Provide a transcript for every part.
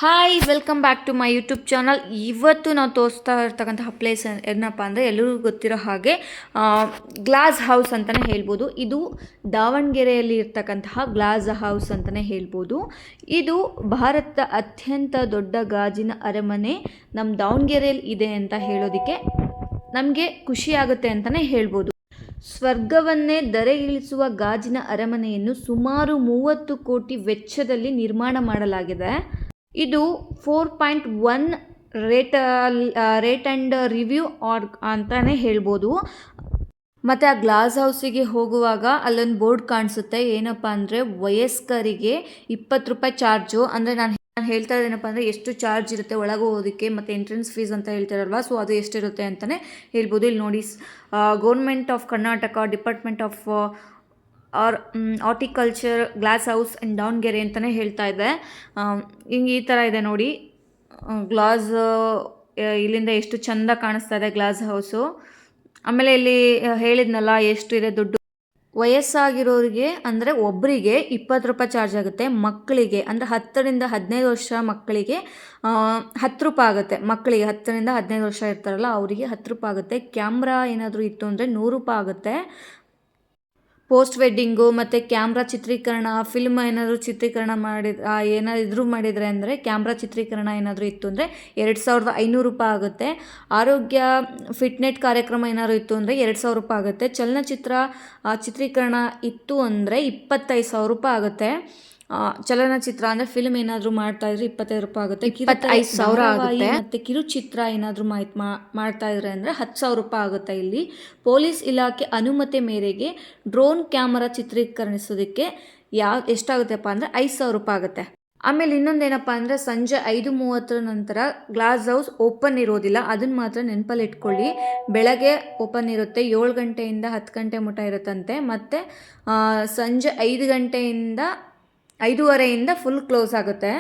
Hi welcome back to my YouTube channel. ಇವತ್ತು ನಾವು ತೋರಿಸ್ತಾ ಇರ್ತಕ್ಕಂತಹ ಪ್ಲೇಸ್ ಏನಪ್ಪ ಅಂದರೆ ಎಲ್ಲರಿಗೂ ಗೊತ್ತಿರೋ ಹಾಗೆ ಗ್ಲಾಸ್ ಹೌಸ್ ಅಂತಲೇ ಹೇಳ್ಬೋದು. ಇದು ದಾವಣಗೆರೆಯಲ್ಲಿ ಇರ್ತಕ್ಕಂತಹ ಗ್ಲಾಸ್ ಹೌಸ್ ಅಂತಲೇ ಹೇಳ್ಬೋದು. ಇದು ಭಾರತದ ಅತ್ಯಂತ ದೊಡ್ಡ ಗಾಜಿನ ಅರಮನೆ ನಮ್ಮ ದಾವಣಗೆರೆಯಲ್ಲಿ ಇದೆ ಅಂತ ಹೇಳೋದಕ್ಕೆ ನಮಗೆ ಖುಷಿಯಾಗುತ್ತೆ ಅಂತಲೇ ಹೇಳ್ಬೋದು. ಸ್ವರ್ಗವನ್ನೇ ದರೆ ಇಳಿಸುವ ಗಾಜಿನ ಅರಮನೆಯನ್ನು ಸುಮಾರು 30 ಕೋಟಿ ವೆಚ್ಚದಲ್ಲಿ ನಿರ್ಮಾಣ ಮಾಡಲಾಗಿದೆ. ಇದು 4.1 ರೇಟ್ ಆ್ಯಂಡ್ ರಿವ್ಯೂ ಅಂತಲೇ ಹೇಳ್ಬೋದು. ಮತ್ತು ಆ ಗ್ಲಾಸ್ ಹೌಸಿಗೆ ಹೋಗುವಾಗ ಅಲ್ಲೊಂದು ಬೋರ್ಡ್ ಕಾಣಿಸುತ್ತೆ, ಏನಪ್ಪ ಅಂದರೆ ವಯಸ್ಕರಿಗೆ 20 ರೂಪಾಯಿ ಚಾರ್ಜು. ಅಂದರೆ ನಾನು ಹೇಳ್ತಾ ಇದ್ದೇನಪ್ಪ ಅಂದರೆ ಎಷ್ಟು ಚಾರ್ಜ್ ಇರುತ್ತೆ ಒಳಗೆ ಹೋಗೋದಕ್ಕೆ ಮತ್ತು ಎಂಟ್ರೆನ್ಸ್ ಫೀಸ್ ಅಂತ ಹೇಳ್ತಾರಲ್ವ, ಸೊ ಅದು ಎಷ್ಟಿರುತ್ತೆ ಅಂತಲೇ ಹೇಳ್ಬೋದು. ಇಲ್ಲಿ ನೋಡಿ, government of Karnataka department of horticulture glass house in Davanagere ಅಂತಲೇ ಹೇಳ್ತಾ ಇದೆ. ಹಿಂಗೆ ಈ ಥರ ಇದೆ ನೋಡಿ ಗ್ಲಾಸ್. ಇಲ್ಲಿಂದ ಎಷ್ಟು ಚೆಂದ ಕಾಣಿಸ್ತಾ ಇದೆ ಗ್ಲಾಸ್ ಹೌಸು. ಆಮೇಲೆ ಇಲ್ಲಿ ಹೇಳಿದ್ನಲ್ಲ ಎಷ್ಟು ಇದೆ ದುಡ್ಡು. ವಯಸ್ಸಾಗಿರೋರಿಗೆ ಅಂದರೆ ಒಬ್ಬರಿಗೆ 20 ರೂಪಾಯಿ ಚಾರ್ಜ್ ಆಗುತ್ತೆ. ಮಕ್ಕಳಿಗೆ ಅಂದರೆ 10 ರಿಂದ 15 ವರ್ಷ ಮಕ್ಕಳಿಗೆ 10 ರೂಪಾಯಿ ಆಗುತ್ತೆ. ಮಕ್ಕಳಿಗೆ 10 ರಿಂದ 15 ವರ್ಷ ಇರ್ತಾರಲ್ಲ ಅವರಿಗೆ 10 ರೂಪಾಯಿ ಆಗುತ್ತೆ. ಕ್ಯಾಮ್ರಾ ಏನಾದರೂ ಇತ್ತು ಅಂದರೆ 100 ರೂಪಾಯಿ ಆಗುತ್ತೆ. ಪೋಸ್ಟ್ ವೆಡ್ಡಿಂಗು ಮತ್ತು ಕ್ಯಾಮ್ರಾ ಚಿತ್ರೀಕರಣ, ಫಿಲ್ಮ್ ಏನಾದರೂ ಚಿತ್ರೀಕರಣ ಏನಾದರೂ ಮಾಡಿದರೆ ಅಂದರೆ ಕ್ಯಾಮ್ರಾ ಚಿತ್ರೀಕರಣ ಏನಾದರೂ ಇತ್ತು ಅಂದರೆ 2500 ರೂಪಾಯಿ ಆಗುತ್ತೆ. ಆರೋಗ್ಯ ಫಿಟ್ನೆಟ್ ಕಾರ್ಯಕ್ರಮ ಏನಾದರೂ ಇತ್ತು ಅಂದರೆ 2000 ರೂಪಾಯಿ ಆಗುತ್ತೆ. ಚಲನಚಿತ್ರ ಚಿತ್ರೀಕರಣ ಇತ್ತು ಅಂದರೆ 25,000 ರೂಪಾಯಿ ಆಗುತ್ತೆ. ಚಲನಚಿತ್ರ ಅಂದರೆ ಫಿಲ್ಮ್ ಏನಾದರೂ ಮಾಡ್ತಾ ಇದ್ರೆ 25 ರೂಪಾಯಿ ಆಗುತ್ತೆ. 25,000 ಆಗುತ್ತೆ. ಮತ್ತು ಕಿರುಚಿತ್ರ ಏನಾದರೂ ಮಾಡ್ತಾ ಇದ್ರೆ ಅಂದರೆ 10,000 ರೂಪಾಯಿ ಆಗುತ್ತೆ. ಇಲ್ಲಿ ಪೊಲೀಸ್ ಇಲಾಖೆ ಅನುಮತಿ ಮೇರೆಗೆ ಡ್ರೋನ್ ಕ್ಯಾಮರಾ ಚಿತ್ರೀಕರಿಸೋದಕ್ಕೆ ಎಷ್ಟಾಗುತ್ತೆಪ್ಪ ಅಂದರೆ 5,000 ರೂಪಾಯಿ ಆಗುತ್ತೆ. ಆಮೇಲೆ ಇನ್ನೊಂದೇನಪ್ಪ ಅಂದರೆ ಸಂಜೆ 5:30 ನಂತರ ಗ್ಲಾಸ್ ಹೌಸ್ ಓಪನ್ ಇರೋದಿಲ್ಲ, ಅದನ್ನು ಮಾತ್ರ ನೆನಪಲ್ಲಿ ಇಟ್ಕೊಳ್ಳಿ. ಬೆಳಗ್ಗೆ ಓಪನ್ ಇರುತ್ತೆ, 7 ಗಂಟೆಯಿಂದ 10 ಗಂಟೆ ಮಟ್ಟ ಇರುತ್ತಂತೆ. ಮತ್ತು ಸಂಜೆ 5:30ಯಿಂದ ಫುಲ್ ಕ್ಲೋಸ್ ಆಗುತ್ತೆ.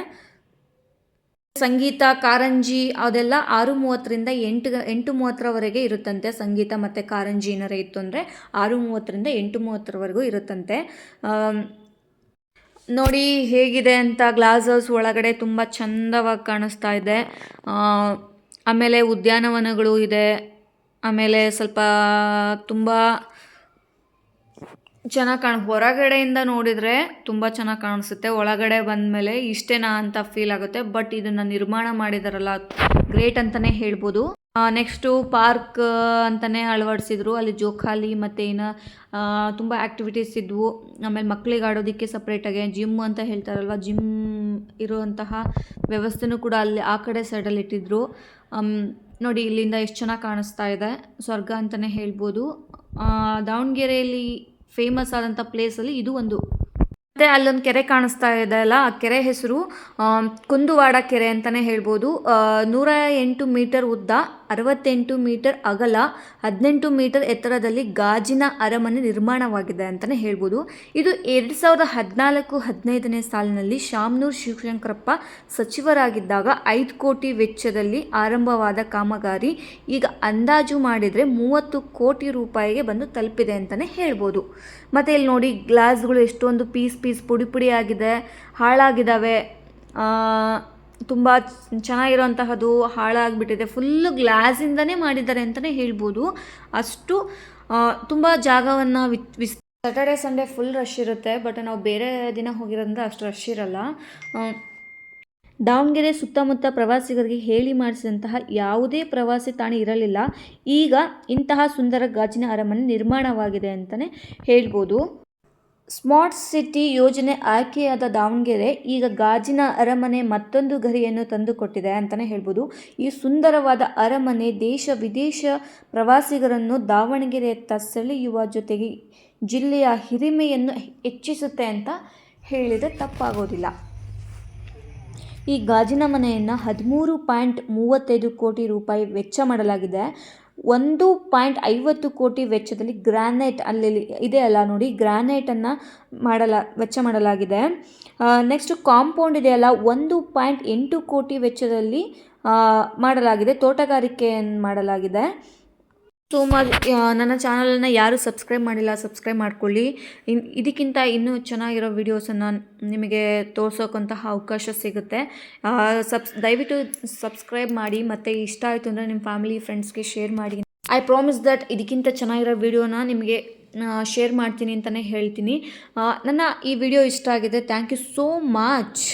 ಸಂಗೀತ, ಕಾರಂಜಿ ಅದೆಲ್ಲ 6:30ರಿಂದ 8:30ರವರೆಗೆ ಇರುತ್ತಂತೆ. ಸಂಗೀತ ಮತ್ತು ಕಾರಂಜಿ ಏನಾರ ಇತ್ತು ಅಂದರೆ 6:30ರಿಂದ 8:30ರವರೆಗೂ ಇರುತ್ತಂತೆ. ನೋಡಿ ಹೇಗಿದೆ ಅಂತ ಗ್ಲಾಸ್ ಹೌಸ್ ಒಳಗಡೆ ತುಂಬ ಚಂದವಾಗಿ ಕಾಣಿಸ್ತಾ ಇದೆ. ಆಮೇಲೆ ಉದ್ಯಾನವನಗಳು ಇದೆ. ಆಮೇಲೆ ಸ್ವಲ್ಪ ತುಂಬ ಚೆನ್ನಾಗಿ ಹೊರಗಡೆಯಿಂದ ನೋಡಿದರೆ ತುಂಬ ಚೆನ್ನಾಗಿ ಕಾಣಿಸುತ್ತೆ. ಒಳಗಡೆ ಬಂದಮೇಲೆ ಇಷ್ಟೇನಾ ಅಂತ ಫೀಲ್ ಆಗುತ್ತೆ. ಬಟ್ ಇದನ್ನು ನಿರ್ಮಾಣ ಮಾಡಿದಾರಲ್ಲ ಗ್ರೇಟ್ ಅಂತಲೇ ಹೇಳ್ಬೋದು. ನೆಕ್ಸ್ಟು ಪಾರ್ಕ್ ಅಂತಲೇ ಅಳವಡಿಸಿದ್ರು. ಅಲ್ಲಿ ಜೋಕಾಲಿ ಮತ್ತು ತುಂಬ ಆ್ಯಕ್ಟಿವಿಟೀಸ್ ಇದ್ವು. ಆಮೇಲೆ ಮಕ್ಕಳಿಗೆ ಆಡೋದಕ್ಕೆ ಸಪ್ರೇಟಾಗಿ ಜಿಮ್ ಅಂತ ಹೇಳ್ತಾರಲ್ವ, ಜಿಮ್ ಇರುವಂತಹ ವ್ಯವಸ್ಥೆನೂ ಕೂಡ ಅಲ್ಲಿ ಆ ಕಡೆ ಸೈಡಲ್ಲಿ ಇಟ್ಟಿದ್ರು. ನೋಡಿ ಇಲ್ಲಿಂದ ಎಷ್ಟು ಚೆನ್ನಾಗಿ ಕಾಣಿಸ್ತಾ ಇದೆ, ಸ್ವರ್ಗ ಅಂತಲೇ ಹೇಳ್ಬೋದು. ದಾವಣಗೆರೆಯಲ್ಲಿ ಫೇಮಸ್ ಆದಂಥ ಪ್ಲೇಸಲ್ಲಿ ಇದು ಒಂದು. ಮತ್ತು ಅಲ್ಲೊಂದು ಕೆರೆ ಕಾಣಿಸ್ತಾ ಇದೆ ಅಲ್ಲ, ಆ ಕೆರೆ ಹೆಸರು ಕುಂದುವಾಡ ಕೆರೆ ಅಂತಲೇ ಹೇಳ್ಬೋದು. 108 ಮೀಟರ್ ಉದ್ದ, 68 ಮೀಟರ್ ಅಗಲ, 18 ಮೀಟರ್ ಎತ್ತರದಲ್ಲಿ ಗಾಜಿನ ಅರಮನೆ ನಿರ್ಮಾಣವಾಗಿದೆ ಅಂತಲೇ ಹೇಳ್ಬೋದು. ಇದು 2014-15ನೇ ಸಾಲಿನಲ್ಲಿ ಶಾಮನೂರು ಶಿವಶಂಕರಪ್ಪ ಸಚಿವರಾಗಿದ್ದಾಗ 5 ಕೋಟಿ ವೆಚ್ಚದಲ್ಲಿ ಆರಂಭವಾದ ಕಾಮಗಾರಿ ಈಗ ಅಂದಾಜು ಮಾಡಿದರೆ 30 ಕೋಟಿ ರೂಪಾಯಿಗೆ ಬಂದು ತಲುಪಿದೆ ಅಂತಲೇ ಹೇಳ್ಬೋದು. ಮತ್ತು ಇಲ್ಲಿ ನೋಡಿ ಗ್ಲಾಸ್ಗಳು ಎಷ್ಟೊಂದು ಪೀಸ್ ಪುಡಿ ಆಗಿದೆ, ಹಾಳಾಗಿದ್ದಾವೆ. ತುಂಬ ಚೆನ್ನಾಗಿರೋಂತಹದ್ದು ಹಾಳಾಗಿಬಿಟ್ಟಿದೆ. ಫುಲ್ಲು ಗ್ಲಾಸಿಂದನೇ ಮಾಡಿದ್ದಾರೆ ಅಂತಲೇ ಹೇಳ್ಬೋದು. ಅಷ್ಟು ತುಂಬ ಜಾಗವನ್ನು ಸ್ಯಾಟರ್ಡೆ ಸಂಡೇ ಫುಲ್ ರಶ್ ಇರುತ್ತೆ. ಬಟ್ ನಾವು ಬೇರೆ ದಿನ ಹೋಗಿರೋದ್ರಿಂದ ಅಷ್ಟು ರಶ್ ಇರಲ್ಲ. ದಾವಣಗೆರೆ ಸುತ್ತಮುತ್ತ ಪ್ರವಾಸಿಗರಿಗೆ ಹೇಳಿ ಮಾಡಿಸಿದಂತಹ ಯಾವುದೇ ಪ್ರವಾಸಿ ತಾಣ ಇರಲಿಲ್ಲ. ಈಗ ಇಂತಹ ಸುಂದರ ಗಾಜಿನ ಅರಮನೆ ನಿರ್ಮಾಣವಾಗಿದೆ ಅಂತಲೇ ಹೇಳ್ಬೋದು. ಸ್ಮಾರ್ಟ್ ಸಿಟಿ ಯೋಜನೆ ಆಯ್ಕೆಯಾದ ದಾವಣಗೆರೆ ಈಗ ಗಾಜಿನ ಅರಮನೆ ಮತ್ತೊಂದು ಗರಿಯನ್ನು ತಂದುಕೊಟ್ಟಿದೆ ಅಂತಲೇ ಹೇಳ್ಬೋದು. ಈ ಸುಂದರವಾದ ಅರಮನೆ ದೇಶ ವಿದೇಶ ಪ್ರವಾಸಿಗರನ್ನು ದಾವಣಗೆರೆಯತ್ತ ಸೆಳೆಯುವ ಜೊತೆಗೆ ಜಿಲ್ಲೆಯ ಹಿರಿಮೆಯನ್ನು ಹೆಚ್ಚಿಸುತ್ತೆ ಅಂತ ಹೇಳಿದರೆ ತಪ್ಪಾಗೋದಿಲ್ಲ. ಈ ಗಾಜಿನ ಮನೆಯನ್ನು 13.35 ಕೋಟಿ ರೂಪಾಯಿ ವೆಚ್ಚ ಮಾಡಲಾಗಿದೆ. 1.50 ಕೋಟಿ ವೆಚ್ಚದಲ್ಲಿ ಗ್ರಾನೈಟ್ ಅಲ್ಲಿ ಇದೆ ಅಲ್ಲ ನೋಡಿ, ಗ್ರಾನೈಟನ್ನು ವೆಚ್ಚ ಮಾಡಲಾಗಿದೆ. ನೆಕ್ಸ್ಟ್ ಕಾಂಪೌಂಡ್ ಇದೆಯಲ್ಲ 1.8 ಕೋಟಿ ವೆಚ್ಚದಲ್ಲಿ ಮಾಡಲಾಗಿದೆ. ತೋಟಗಾರಿಕೆಯನ್ನು ಮಾಡಲಾಗಿದೆ. ಸೊ ನನ್ನ ಚಾನಲನ್ನು ಯಾರು ಸಬ್ಸ್ಕ್ರೈಬ್ ಮಾಡಿಲ್ಲ ಸಬ್ಸ್ಕ್ರೈಬ್ ಮಾಡ್ಕೊಳ್ಳಿ. ಇದಕ್ಕಿಂತ ಇನ್ನೂ ಚೆನ್ನಾಗಿರೋ ವೀಡಿಯೋಸನ್ನು ನಿಮಗೆ ತೋರ್ಸೋಕ್ಕಂತಹ ಅವಕಾಶ ಸಿಗುತ್ತೆ. ದಯವಿಟ್ಟು ಸಬ್ಸ್ಕ್ರೈಬ್ ಮಾಡಿ, ಮತ್ತು ಇಷ್ಟ ಆಯಿತು ಅಂದರೆ ನಿಮ್ಮ ಫ್ಯಾಮಿಲಿ ಫ್ರೆಂಡ್ಸ್ಗೆ ಶೇರ್ ಮಾಡಿ. ಐ ಪ್ರಾಮಿಸ್ ದಟ್ ಇದಕ್ಕಿಂತ ಚೆನ್ನಾಗಿರೋ ವೀಡಿಯೋನ ನಿಮಗೆ ಶೇರ್ ಮಾಡ್ತೀನಿ ಅಂತಲೇ ಹೇಳ್ತೀನಿ. ನನ್ನ ಈ ವಿಡಿಯೋ ಇಷ್ಟ ಆಗಿದೆ. Thank you so much.